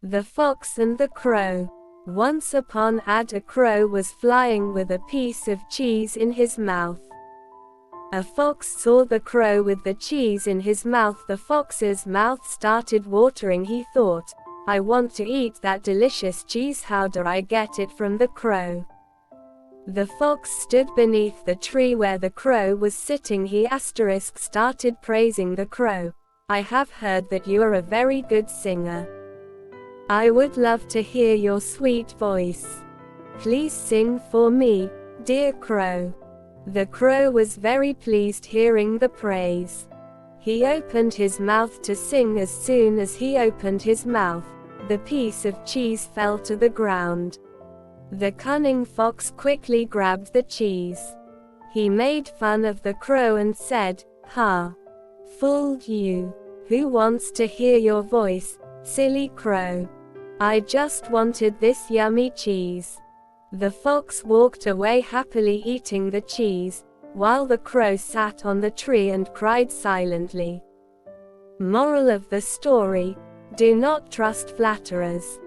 The Fox and the Crow. Once upon a crow was flying with a piece of cheese in his mouth. A fox saw the crow with the cheese in his mouth. The fox's mouth started watering. He thought, "I want to eat that delicious cheese. How do I get it from the crow?" The fox stood beneath the tree where the crow was sitting. He started praising the crow. "I have heard that you are a very good singer. I would love to hear your sweet voice. Please sing for me, dear crow." The crow was very pleased hearing the praise. He opened his mouth to sing. As soon as he opened his mouth, the piece of cheese fell to the ground. The cunning fox quickly grabbed the cheese. He made fun of the crow and said, "Ha! Fooled you. Who wants to hear your voice, silly crow? I just wanted this yummy cheese." The fox walked away happily eating the cheese, while the crow sat on the tree and cried silently. Moral of the story: do not trust flatterers.